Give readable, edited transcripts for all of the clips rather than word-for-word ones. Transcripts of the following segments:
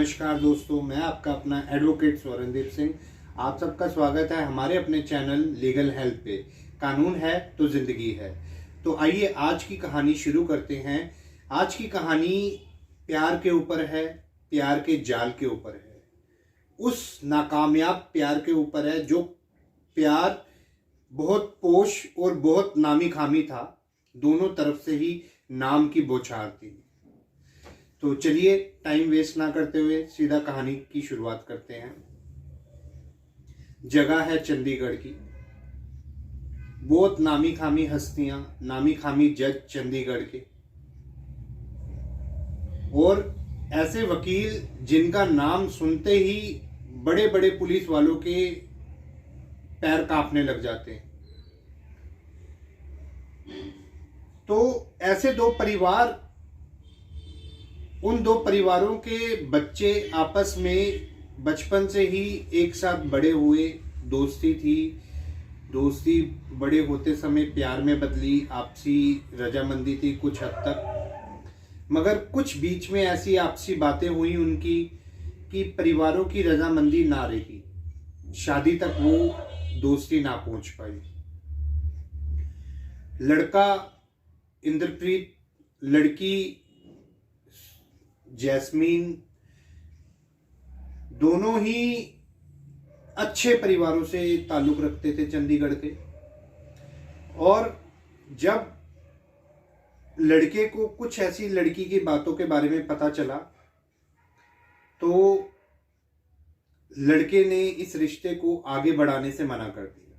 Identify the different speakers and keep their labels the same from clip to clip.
Speaker 1: नमस्कार दोस्तों, मैं आपका अपना एडवोकेट स्वरणदीप सिंह। आप सबका स्वागत है हमारे अपने चैनल लीगल हेल्प पे। कानून है तो जिंदगी है। तो आइए आज की कहानी शुरू करते हैं। आज की कहानी प्यार के ऊपर है, प्यार के जाल के ऊपर है, उस नाकामयाब प्यार के ऊपर है जो प्यार बहुत पोश और बहुत नामी खामी था। दोनों तरफ से ही नाम की बौछार थी। तो चलिए टाइम वेस्ट ना करते हुए सीधा कहानी की शुरुआत करते हैं। जगह है चंडीगढ़ की। बहुत नामी खामी हस्तियां, नामी खामी जज चंडीगढ़ के, और ऐसे वकील जिनका नाम सुनते ही बड़े बड़े पुलिस वालों के पैर कांपने लग जाते हैं। तो ऐसे दो परिवार, उन दो परिवारों के बच्चे आपस में बचपन से ही एक साथ बड़े हुए। दोस्ती थी। दोस्ती बड़े होते समय प्यार में बदली, आपसी रजामंदी थी कुछ हद तक। मगर कुछ बीच में ऐसी आपसी बातें हुई उनकी कि परिवारों की रजामंदी ना रही, शादी तक वो दोस्ती ना पहुंच पाई। लड़का इंद्रप्रीत, लड़की जैस्मीन, दोनों ही अच्छे परिवारों से ताल्लुक रखते थे चंडीगढ़ के। और जब लड़के को कुछ ऐसी लड़की की बातों के बारे में पता चला तो लड़के ने इस रिश्ते को आगे बढ़ाने से मना कर दिया।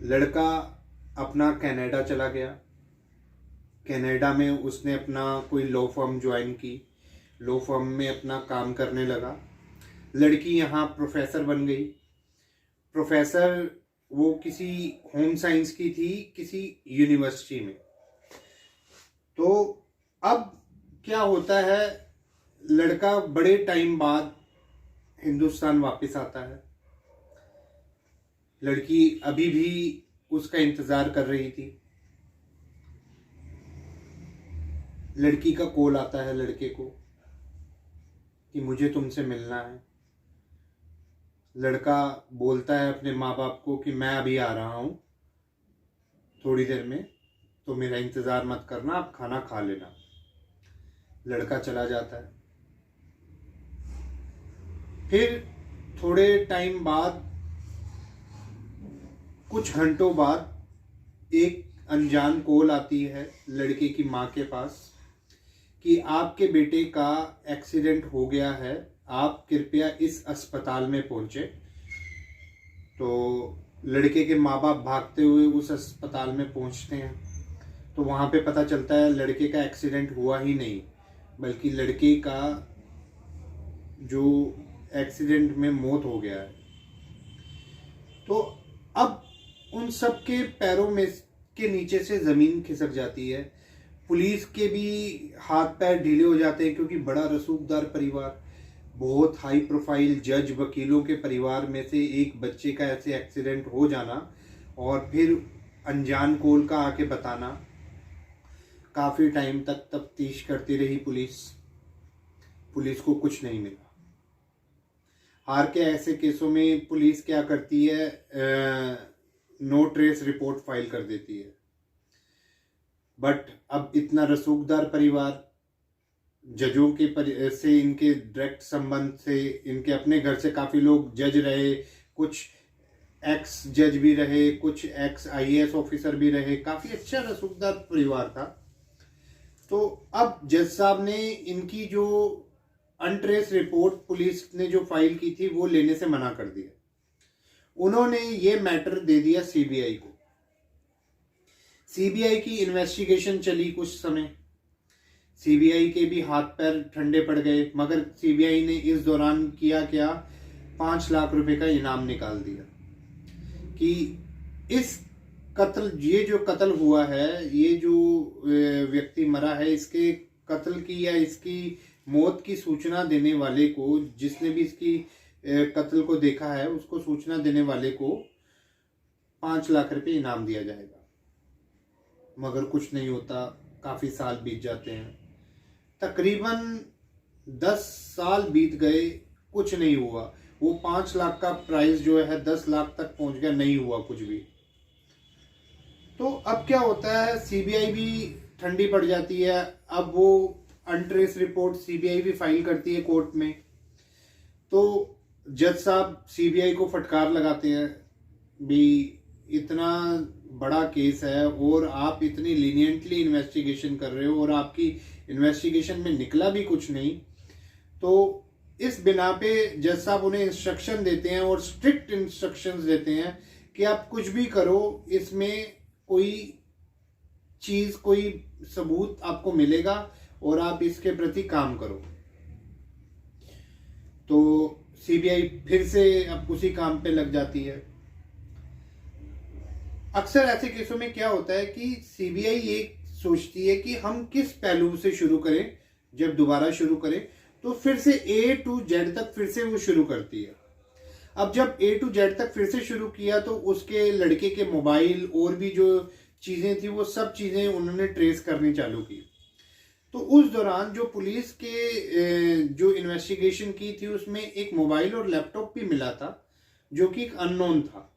Speaker 1: लड़का अपना कनाडा चला गया। कनाडा में उसने अपना कोई लॉ फर्म ज्वाइन की, लॉ फर्म में अपना काम करने लगा। लड़की यहाँ प्रोफेसर बन गई। प्रोफेसर वो किसी होम साइंस की थी, किसी यूनिवर्सिटी में। तो अब क्या होता है, लड़का बड़े टाइम बाद हिंदुस्तान वापस आता है। लड़की अभी भी उसका इंतजार कर रही थी। लड़की का कॉल आता है लड़के को कि मुझे तुमसे मिलना है। लड़का बोलता है अपने माँ बाप को कि मैं अभी आ रहा हूँ थोड़ी देर में, तो मेरा इंतज़ार मत करना, आप खाना खा लेना। लड़का चला जाता है। फिर थोड़े टाइम बाद, कुछ घंटों बाद, एक अनजान कॉल आती है लड़के की माँ के पास कि आपके बेटे का एक्सीडेंट हो गया है, आप कृपया इस अस्पताल में पहुंचे। तो लड़के के माँ बाप भागते हुए उस अस्पताल में पहुंचते हैं। तो वहाँ पे पता चलता है लड़के का एक्सीडेंट हुआ ही नहीं, बल्कि लड़के का जो एक्सीडेंट में मौत हो गया है। तो अब उन सब के पैरों में के नीचे से ज़मीन खिसक जाती है। पुलिस के भी हाथ पैर ढीले हो जाते हैं, क्योंकि बड़ा रसूखदार परिवार, बहुत हाई प्रोफाइल जज वकीलों के परिवार में से एक बच्चे का ऐसे एक्सीडेंट हो जाना और फिर अनजान कॉल का आके बताना। काफ़ी टाइम तक तफ्तीश करती रही पुलिस को कुछ नहीं मिला। हार के ऐसे केसों में पुलिस क्या करती है, नो ट्रेस रिपोर्ट फाइल कर देती है। बट अब इतना रसूखदार परिवार, जजों के से इनके डायरेक्ट संबंध से, इनके अपने घर से काफ़ी लोग जज रहे, कुछ एक्स जज भी रहे, कुछ एक्स आईएएस ऑफिसर भी रहे। काफ़ी अच्छा रसूखदार परिवार था। तो अब जज साहब ने इनकी जो अनट्रेस रिपोर्ट पुलिस ने जो फाइल की थी वो लेने से मना कर दिया। उन्होंने ये मैटर दे दिया सीबीआई को। सीबीआई की इन्वेस्टिगेशन चली कुछ समय। सीबीआई के भी हाथ पैर ठंडे पड़ गए, मगर सीबीआई ने इस दौरान किया क्या, 5 लाख रुपए का इनाम निकाल दिया कि इस कत्ल, ये जो कत्ल हुआ है, ये जो व्यक्ति मरा है, इसके कत्ल की या इसकी मौत की सूचना देने वाले को, जिसने भी इसकी कत्ल को देखा है, उसको सूचना देने वाले को 5 लाख रुपए इनाम दिया जाएगा। मगर कुछ नहीं होता। काफ़ी साल बीत जाते हैं। तकरीबन 10 साल बीत गए, कुछ नहीं हुआ। वो 5 लाख का प्राइस जो है 10 लाख तक पहुंच गया, नहीं हुआ कुछ भी। तो अब क्या होता है, सीबीआई भी ठंडी पड़ जाती है। अब वो अनट्रेस रिपोर्ट सीबीआई भी फाइल करती है कोर्ट में। तो जज साहब सीबीआई को फटकार लगाते हैं, भी इतना बड़ा केस है और आप इतनी लीनियंटली इन्वेस्टिगेशन कर रहे हो और आपकी इन्वेस्टिगेशन में निकला भी कुछ नहीं। तो इस बिना पे जज साहब उन्हें इंस्ट्रक्शन देते हैं और स्ट्रिक्ट इंस्ट्रक्शंस देते हैं कि आप कुछ भी करो, इसमें कोई चीज, कोई सबूत आपको मिलेगा और आप इसके प्रति काम करो। तो सीबीआई फिर से अब उसी काम पे लग जाती है। अक्सर ऐसे केसों में क्या होता है कि सीबीआई ये सोचती है कि हम किस पहलू से शुरू करें। जब दोबारा शुरू करें तो फिर से A to Z तक फिर से वो शुरू करती है। अब जब A to Z तक फिर से शुरू किया तो उसके लड़के के मोबाइल और भी जो चीजें थी वो सब चीजें उन्होंने ट्रेस करनी चालू की। तो उस दौरान जो पुलिस के जो इन्वेस्टिगेशन की थी उसमें एक मोबाइल और लैपटॉप भी मिला था जो कि एक अननोन था।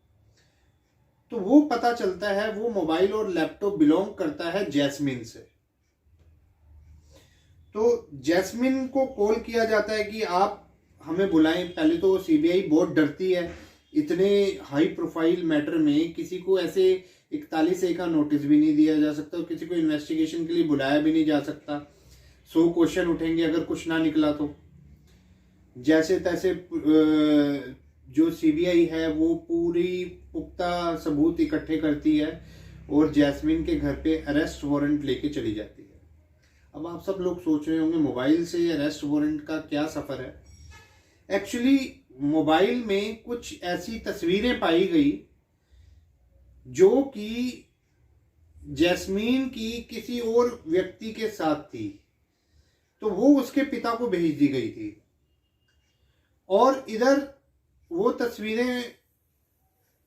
Speaker 1: तो वो पता चलता है वो मोबाइल और लैपटॉप बिलोंग करता है जैस्मिन से। तो जैस्मिन को कॉल किया जाता है कि आप हमें बुलाएं। पहले तो सीबीआई बहुत डरती है, इतने हाई प्रोफाइल मैटर में किसी को ऐसे 41A का नोटिस भी नहीं दिया जा सकता, किसी को इन्वेस्टिगेशन के लिए बुलाया भी नहीं जा सकता। 100 क्वेश्चन उठेंगे अगर कुछ ना निकला तो। जैसे तैसे जो सीबीआई है वो पूरी पुख्ता सबूत इकट्ठे करती है और जैस्मिन के घर पे अरेस्ट वारंट लेके चली जाती है। अब आप सब लोग सोच रहे होंगे मोबाइल से अरेस्ट वारंट का क्या सफर है। एक्चुअली मोबाइल में कुछ ऐसी तस्वीरें पाई गई जो कि जैस्मीन की किसी और व्यक्ति के साथ थी, तो वो उसके पिता को भेज दी गई थी और इधर वो तस्वीरें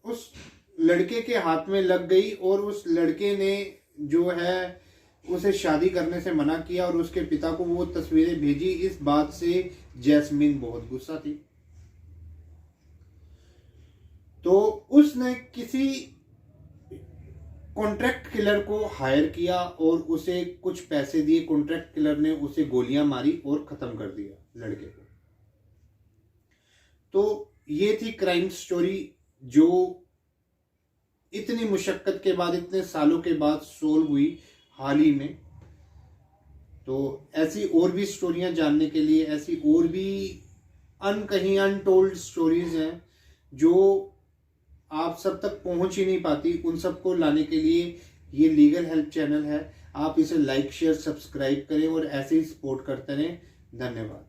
Speaker 1: उस लड़के के हाथ में लग गई और उस लड़के ने जो है उसे शादी करने से मना किया और उसके पिता को वो तस्वीरें भेजी। इस बात से जैस्मिन बहुत गुस्सा थी, तो उसने किसी कॉन्ट्रैक्ट किलर को हायर किया और उसे कुछ पैसे दिए। कॉन्ट्रैक्ट किलर ने उसे गोलियां मारी और खत्म कर दिया लड़के को। तो ये थी क्राइम स्टोरी जो इतनी मुशक्कत के बाद, इतने सालों के बाद सोल्व हुई हाल ही में। तो ऐसी और भी स्टोरियां जानने के लिए, ऐसी और भी कहीं अनटोल्ड स्टोरीज हैं जो आप सब तक पहुंच ही नहीं पाती, उन सबको लाने के लिए ये लीगल हेल्प चैनल है। आप इसे लाइक, शेयर, सब्सक्राइब करें और ऐसे ही सपोर्ट करते रहें। धन्यवाद।